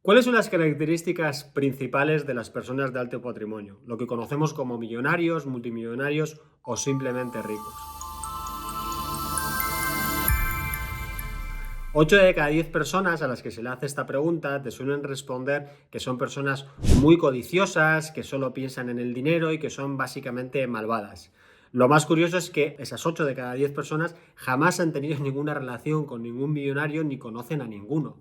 ¿Cuáles son las características principales de las personas de alto patrimonio? Lo que conocemos como millonarios, multimillonarios o simplemente ricos. 8 de cada 10 personas a las que se le hace esta pregunta te suelen responder que son personas muy codiciosas, que solo piensan en el dinero y que son básicamente malvadas. Lo más curioso es que esas 8 de cada 10 personas jamás han tenido ninguna relación con ningún millonario ni conocen a ninguno.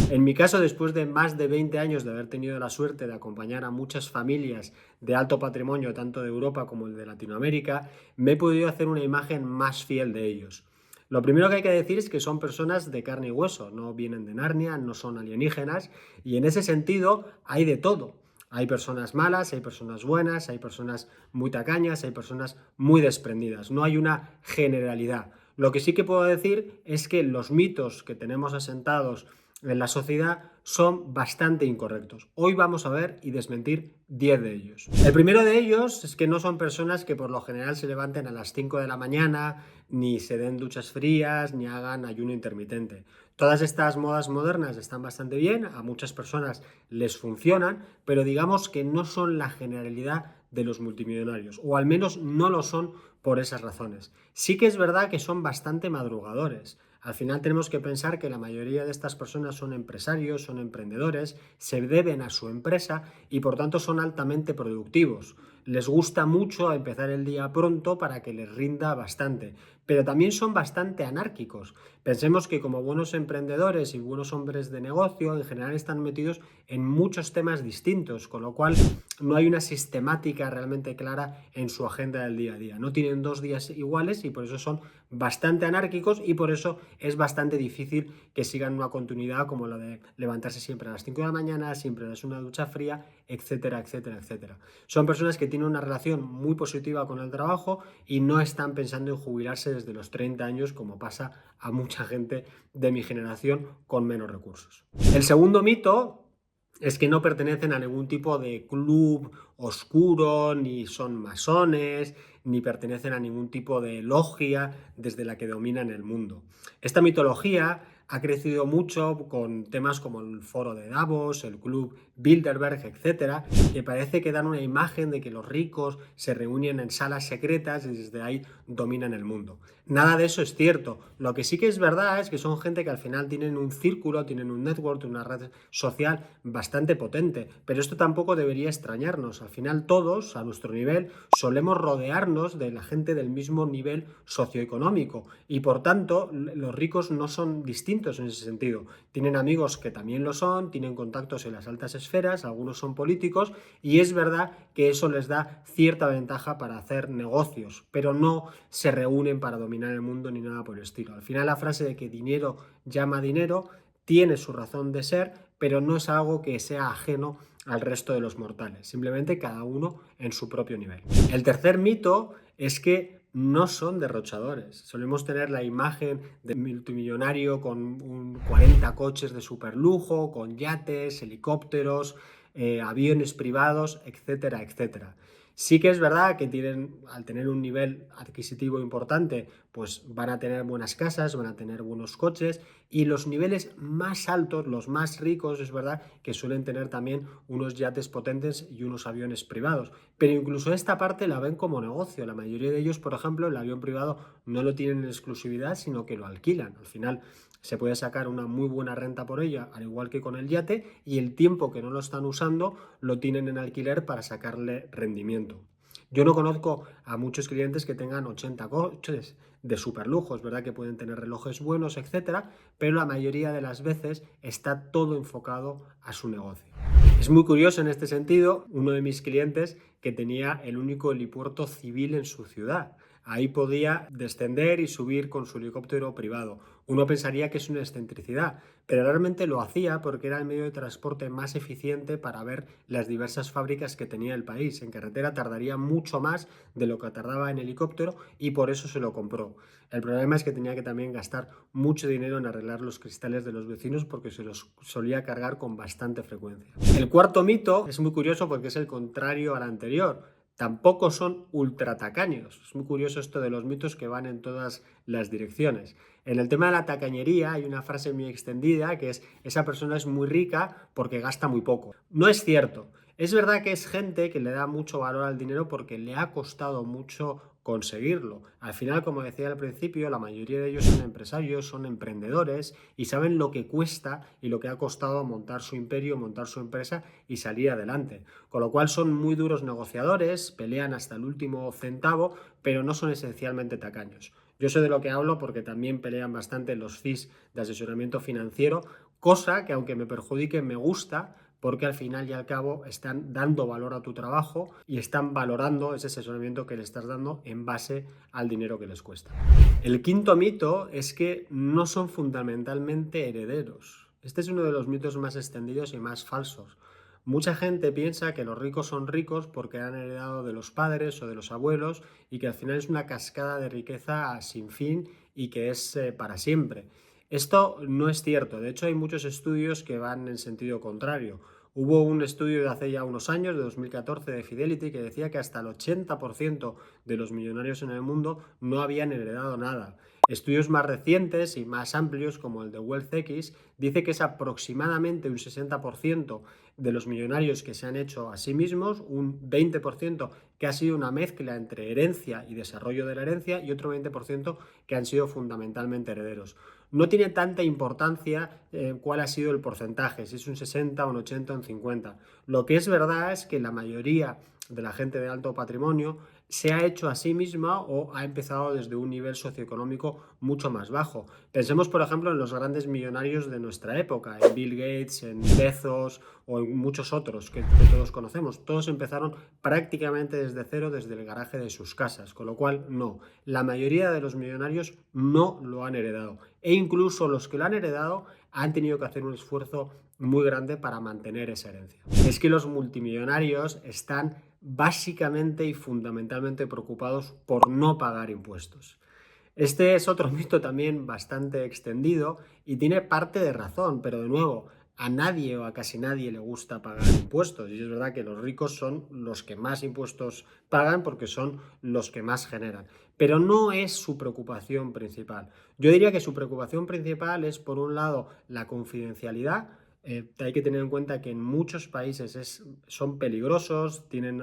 En mi caso, después de más de 20 años de haber tenido la suerte de acompañar a muchas familias de alto patrimonio, tanto de Europa como de Latinoamérica, me he podido hacer una imagen más fiel de ellos. Lo primero que hay que decir es que son personas de carne y hueso, no vienen de Narnia, no son alienígenas, y en ese sentido hay de todo. Hay personas malas, hay personas buenas, hay personas muy tacañas, hay personas muy desprendidas. No hay una generalidad. Lo que sí que puedo decir es que los mitos que tenemos asentados en la sociedad son bastante incorrectos. Hoy vamos a ver y desmentir 10 de ellos. El primero de ellos es que no son personas que por lo general se levanten a las 5 de la mañana, ni se den duchas frías, ni hagan ayuno intermitente. Todas estas modas modernas están bastante bien, a muchas personas les funcionan, pero digamos que no son la generalidad de los multimillonarios, o al menos no lo son por esas razones. Sí que es verdad que son bastante madrugadores. Al final tenemos que pensar que la mayoría de estas personas son empresarios, son emprendedores, se deben a su empresa y por tanto son altamente productivos. Les gusta mucho empezar el día pronto para que les rinda bastante, pero también son bastante anárquicos. Pensemos que como buenos emprendedores y buenos hombres de negocio, en general están metidos en muchos temas distintos, con lo cual no hay una sistemática realmente clara en su agenda del día a día. No tienen 2 días iguales y por eso son bastante anárquicos y por eso es bastante difícil que sigan una continuidad como la de levantarse siempre a las 5 de la mañana, siempre darse una ducha fría, etcétera, etcétera, etcétera. Son personas que tienen una relación muy positiva con el trabajo y no están pensando en jubilarse desde los 30 años como pasa a mucha gente de mi generación con menos recursos. El segundo mito es que no pertenecen a ningún tipo de club oscuro, ni son masones, ni pertenecen a ningún tipo de logia desde la que dominan el mundo. Esta mitología ha crecido mucho con temas como el foro de Davos, el club Bilderberg, etcétera, que parece que dan una imagen de que los ricos se reúnen en salas secretas y desde ahí dominan el mundo. Nada de eso es cierto. Lo que sí que es verdad es que son gente que al final tienen un círculo, tienen un network, una red social bastante potente, pero esto tampoco debería extrañarnos. Al final todos, a nuestro nivel, solemos rodearnos de la gente del mismo nivel socioeconómico y por tanto los ricos no son distintos en ese sentido. Tienen amigos que también lo son, tienen contactos en las altas esferas, algunos son políticos y es verdad que eso les da cierta ventaja para hacer negocios, pero no se reúnen para dominar el mundo ni nada por el estilo. Al final la frase de que dinero llama dinero tiene su razón de ser, pero no es algo que sea ajeno al resto de los mortales, simplemente cada uno en su propio nivel. El tercer mito es que no son derrochadores. Solemos tener la imagen de multimillonario con 40 coches de superlujo, con yates, helicópteros, aviones privados, etcétera, etcétera. Sí que es verdad que al tener un nivel adquisitivo importante, pues van a tener buenas casas, van a tener buenos coches y los niveles más altos, los más ricos, es verdad que suelen tener también unos yates potentes y unos aviones privados. Pero incluso esta parte la ven como negocio. La mayoría de ellos, por ejemplo, el avión privado no lo tienen en exclusividad, sino que lo alquilan. Al final se puede sacar una muy buena renta por ella, al igual que con el yate, y el tiempo que no lo están usando lo tienen en alquiler para sacarle rendimiento. Yo no conozco a muchos clientes que tengan 80 coches de superlujo, es verdad que pueden tener relojes buenos, etcétera, pero la mayoría de las veces está todo enfocado a su negocio. Es muy curioso en este sentido, uno de mis clientes que tenía el único helipuerto civil en su ciudad. Ahí podía descender y subir con su helicóptero privado. Uno pensaría que es una excentricidad, pero realmente lo hacía porque era el medio de transporte más eficiente para ver las diversas fábricas que tenía el país. En carretera tardaría mucho más de lo que tardaba en helicóptero y por eso se lo compró. El problema es que tenía que también gastar mucho dinero en arreglar los cristales de los vecinos porque se los solía cargar con bastante frecuencia. El cuarto mito es muy curioso porque es el contrario al anterior. tampoco son ultra tacaños. Es muy curioso esto de los mitos que van en todas las direcciones. En el tema de la tacañería hay una frase muy extendida que es: esa persona es muy rica porque gasta muy poco. No es cierto. Es verdad que es gente que le da mucho valor al dinero porque le ha costado mucho conseguirlo. Al final, como decía al principio, la mayoría de ellos son empresarios, son emprendedores y saben lo que cuesta y lo que ha costado montar su imperio, montar su empresa y salir adelante. Con lo cual son muy duros negociadores, pelean hasta el último centavo, pero no son esencialmente tacaños. Yo sé de lo que hablo porque también pelean bastante los fees de asesoramiento financiero, cosa que aunque me perjudique me gusta, porque al final y al cabo están dando valor a tu trabajo y están valorando ese asesoramiento que le estás dando en base al dinero que les cuesta. El quinto mito es que no son fundamentalmente herederos. Este es uno de los mitos más extendidos y más falsos. Mucha gente piensa que los ricos son ricos porque han heredado de los padres o de los abuelos y que al final es una cascada de riqueza sin fin y que es para siempre. Esto no es cierto. De hecho, hay muchos estudios que van en sentido contrario. Hubo un estudio de hace ya unos años, de 2014, de Fidelity, que decía que hasta el 80% de los millonarios en el mundo no habían heredado nada. Estudios más recientes y más amplios, como el de WealthX, dice que es aproximadamente un 60% de los millonarios que se han hecho a sí mismos, un 20% que ha sido una mezcla entre herencia y desarrollo de la herencia y otro 20% que han sido fundamentalmente herederos. No tiene tanta importancia cuál ha sido el porcentaje, si es un 60, un 80 o un 50. Lo que es verdad es que la mayoría de la gente de alto patrimonio se ha hecho a sí misma o ha empezado desde un nivel socioeconómico mucho más bajo. Pensemos, por ejemplo, en los grandes millonarios de nuestra época, en Bill Gates, en Bezos o en muchos otros que todos conocemos. Todos empezaron prácticamente desde cero, desde el garaje de sus casas, con lo cual no, la mayoría de los millonarios no lo han heredado e incluso los que lo han heredado han tenido que hacer un esfuerzo muy grande para mantener esa herencia. Es que los multimillonarios están básicamente y fundamentalmente preocupados por no pagar impuestos. Este es otro mito también bastante extendido y tiene parte de razón, pero de nuevo, a nadie o a casi nadie le gusta pagar impuestos. Y es verdad que los ricos son los que más impuestos pagan porque son los que más generan. Pero no es su preocupación principal. Yo diría que su preocupación principal es, por un lado, la confidencialidad. Hay que tener en cuenta que en muchos países son peligrosos, tienen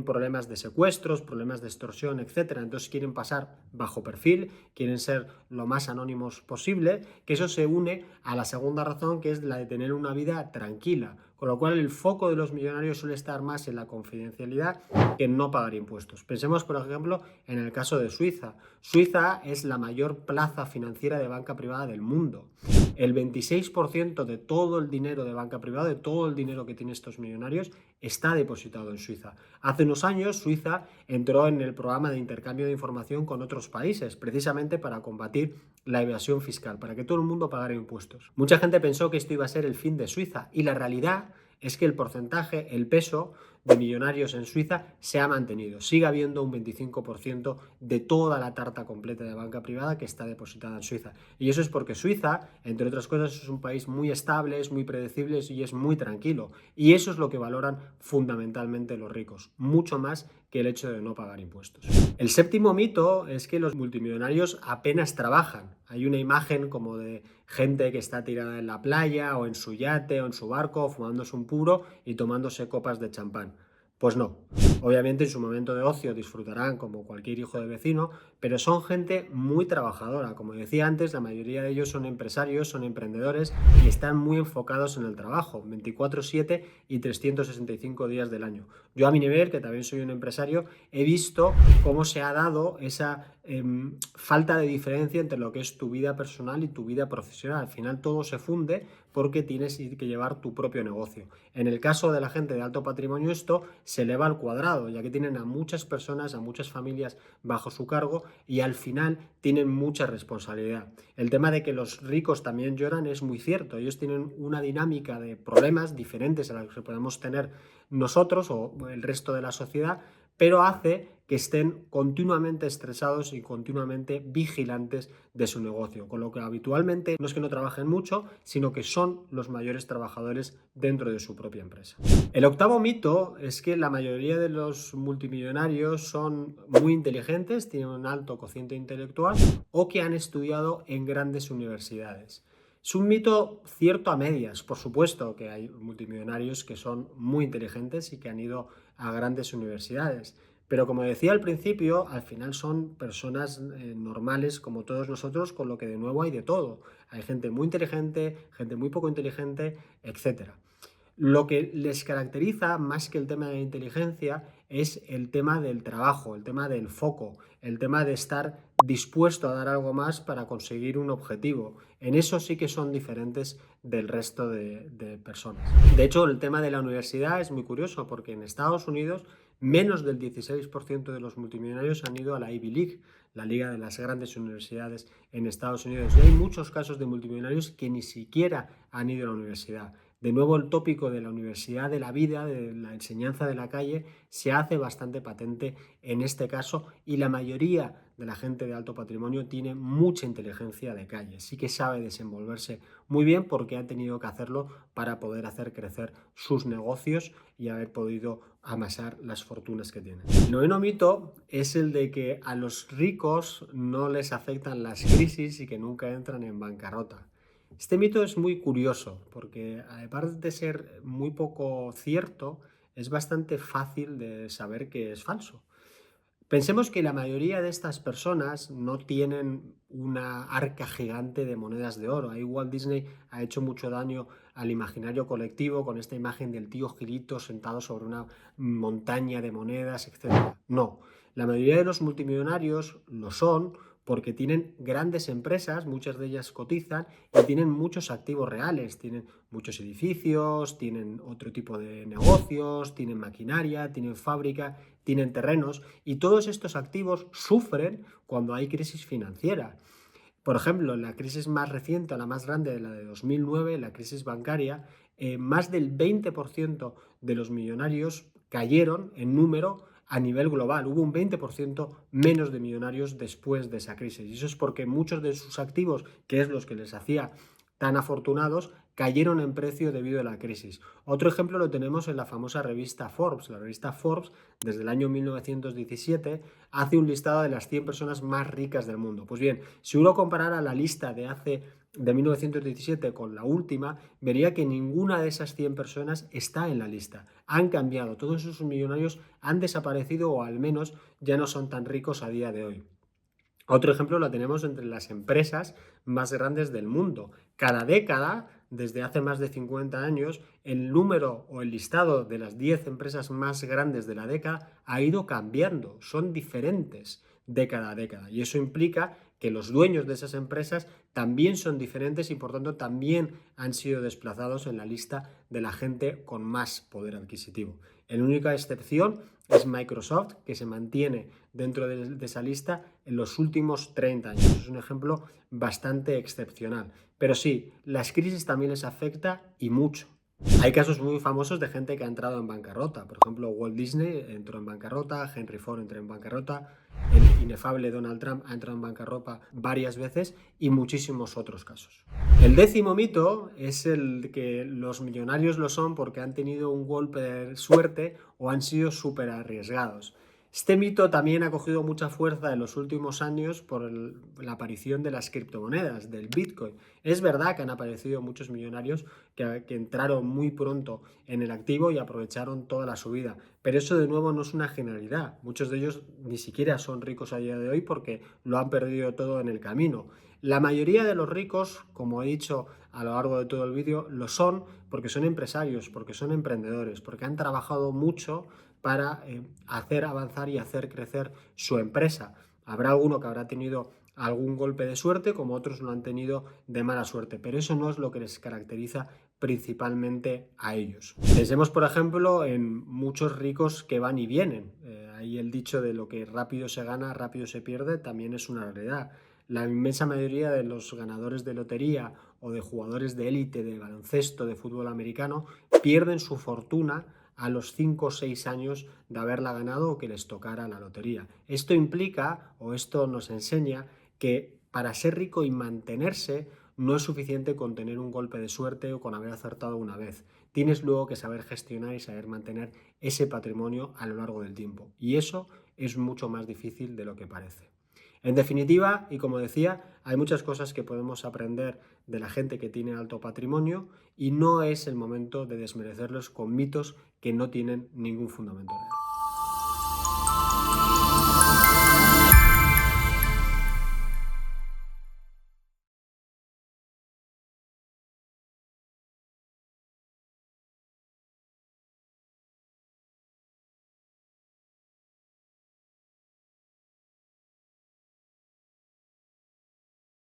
problemas de secuestros, problemas de extorsión, etcétera. Entonces quieren pasar bajo perfil, quieren ser lo más anónimos posible, que eso se une a la segunda razón, que es la de tener una vida tranquila. Con lo cual el foco de los millonarios suele estar más en la confidencialidad que en no pagar impuestos. Pensemos, por ejemplo, en el caso de Suiza. Suiza es la mayor plaza financiera de banca privada del mundo. El 26% de todo el dinero de banca privada, de todo el dinero que tienen estos millonarios, está depositado en Suiza. Hace unos años Suiza entró en el programa de intercambio de información con otros países, precisamente para combatir la evasión fiscal, para que todo el mundo pagara impuestos. Mucha gente pensó que esto iba a ser el fin de Suiza y la realidad es que el porcentaje, el peso de millonarios en Suiza se ha mantenido. Sigue habiendo un 25% de toda la tarta completa de banca privada que está depositada en Suiza. Y eso es porque Suiza, entre otras cosas, es un país muy estable, es muy predecible y es muy tranquilo. Y eso es lo que valoran fundamentalmente los ricos, mucho más que el hecho de no pagar impuestos. El séptimo mito es que los multimillonarios apenas trabajan. Hay una imagen como de gente que está tirada en la playa o en su yate o en su barco fumándose un puro y tomándose copas de champán. Pues no. Obviamente en su momento de ocio disfrutarán como cualquier hijo de vecino, pero son gente muy trabajadora. Como decía antes, la mayoría de ellos son empresarios, son emprendedores y están muy enfocados en el trabajo, 24/7 y 365 días del año. Yo a mi nivel, que también soy un empresario, he visto cómo se ha dado esa falta de diferencia entre lo que es tu vida personal y tu vida profesional. Al final todo se funde porque tienes que llevar tu propio negocio. En el caso de la gente de alto patrimonio esto se eleva al cuadrado, ya que tienen a muchas personas, a muchas familias bajo su cargo y al final tienen mucha responsabilidad. El tema de que los ricos también lloran es muy cierto. Ellos tienen una dinámica de problemas diferentes a las que podemos tener nosotros o el resto de la sociedad, pero hace que estén continuamente estresados y continuamente vigilantes de su negocio, con lo que habitualmente no es que no trabajen mucho, sino que son los mayores trabajadores dentro de su propia empresa. El octavo mito es que la mayoría de los multimillonarios son muy inteligentes, tienen un alto cociente intelectual o que han estudiado en grandes universidades. Es un mito cierto a medias, por supuesto que hay multimillonarios que son muy inteligentes y que han ido a grandes universidades, pero como decía al principio, al final son personas normales como todos nosotros, con lo que de nuevo hay de todo. Hay gente muy inteligente, gente muy poco inteligente, etcétera. Lo que les caracteriza más que el tema de la inteligencia es el tema del trabajo, el tema del foco, el tema de estar dispuesto a dar algo más para conseguir un objetivo. En eso sí que son diferentes del resto de personas. De hecho, el tema de la universidad es muy curioso porque en Estados Unidos menos del 16% de los multimillonarios han ido a la Ivy League, la liga de las grandes universidades en Estados Unidos. Y hay muchos casos de multimillonarios que ni siquiera han ido a la universidad. De nuevo, el tópico de la universidad de la vida, de la enseñanza de la calle, se hace bastante patente en este caso y la mayoría de la gente de alto patrimonio tiene mucha inteligencia de calle. Sí que sabe desenvolverse muy bien porque ha tenido que hacerlo para poder hacer crecer sus negocios y haber podido amasar las fortunas que tienen. El noveno mito es el de que a los ricos no les afectan las crisis y que nunca entran en bancarrota. Este mito es muy curioso porque, aparte de ser muy poco cierto, es bastante fácil de saber que es falso. Pensemos que la mayoría de estas personas no tienen una arca gigante de monedas de oro. Ahí Walt Disney ha hecho mucho daño al imaginario colectivo con esta imagen del tío Gilito sentado sobre una montaña de monedas, etc. No, la mayoría de los multimillonarios lo son porque tienen grandes empresas, muchas de ellas cotizan y tienen muchos activos reales, tienen muchos edificios, tienen otro tipo de negocios, tienen maquinaria, tienen fábrica, tienen terrenos y todos estos activos sufren cuando hay crisis financiera. Por ejemplo, en la crisis más reciente, la más grande, la de 2009, la crisis bancaria, más del 20% de los millonarios cayeron en número a nivel global. Hubo un 20% menos de millonarios después de esa crisis. Y eso es porque muchos de sus activos, que es los que les hacía tan afortunados, cayeron en precio debido a la crisis. Otro ejemplo lo tenemos en la famosa revista Forbes. La revista Forbes, desde el año 1917, hace un listado de las 100 personas más ricas del mundo. Pues bien, si uno comparara la lista de 1917 con la última, vería que ninguna de esas 100 personas está en la lista. Han cambiado, todos esos millonarios han desaparecido o al menos ya no son tan ricos a día de hoy. Otro ejemplo lo tenemos entre las empresas más grandes del mundo. Cada década, desde hace más de 50 años, el número o el listado de las 10 empresas más grandes de la década ha ido cambiando, son diferentes década a década. Y eso implica que los dueños de esas empresas también son diferentes y por tanto también han sido desplazados en la lista de la gente con más poder adquisitivo. La única excepción es Microsoft, que se mantiene dentro de esa lista en los últimos 30 años. Es un ejemplo bastante excepcional. Pero sí, las crisis también les afecta y mucho. Hay casos muy famosos de gente que ha entrado en bancarrota. Por ejemplo, Walt Disney entró en bancarrota, Henry Ford entró en bancarrota, el inefable Donald Trump ha entrado en bancarrota varias veces y muchísimos otros casos. El décimo mito es el que los millonarios lo son porque han tenido un golpe de suerte o han sido súper arriesgados. Este mito también ha cogido mucha fuerza en los últimos años por la aparición de las criptomonedas, del Bitcoin. Es verdad que han aparecido muchos millonarios que entraron muy pronto en el activo y aprovecharon toda la subida, pero eso de nuevo no es una generalidad. Muchos de ellos ni siquiera son ricos a día de hoy porque lo han perdido todo en el camino. La mayoría de los ricos, como he dicho a lo largo de todo el vídeo, lo son porque son empresarios, porque son emprendedores, porque han trabajado mucho para hacer avanzar y hacer crecer su empresa. Habrá alguno que habrá tenido algún golpe de suerte, como otros lo han tenido de mala suerte, pero eso no es lo que les caracteriza principalmente a ellos. Pensemos, por ejemplo, en muchos ricos que van y vienen. Ahí el dicho de lo que rápido se gana, rápido se pierde, también es una realidad. La inmensa mayoría de los ganadores de lotería o de jugadores de élite de baloncesto, de fútbol americano, pierden su fortuna a los 5 o 6 años de haberla ganado o que les tocara la lotería. Esto implica, o esto nos enseña, que para ser rico y mantenerse no es suficiente con tener un golpe de suerte o con haber acertado una vez. Tienes luego que saber gestionar y saber mantener ese patrimonio a lo largo del tiempo. Y eso es mucho más difícil de lo que parece. En definitiva, y como decía, hay muchas cosas que podemos aprender de la gente que tiene alto patrimonio y no es el momento de desmerecerlos con mitos que no tienen ningún fundamento real.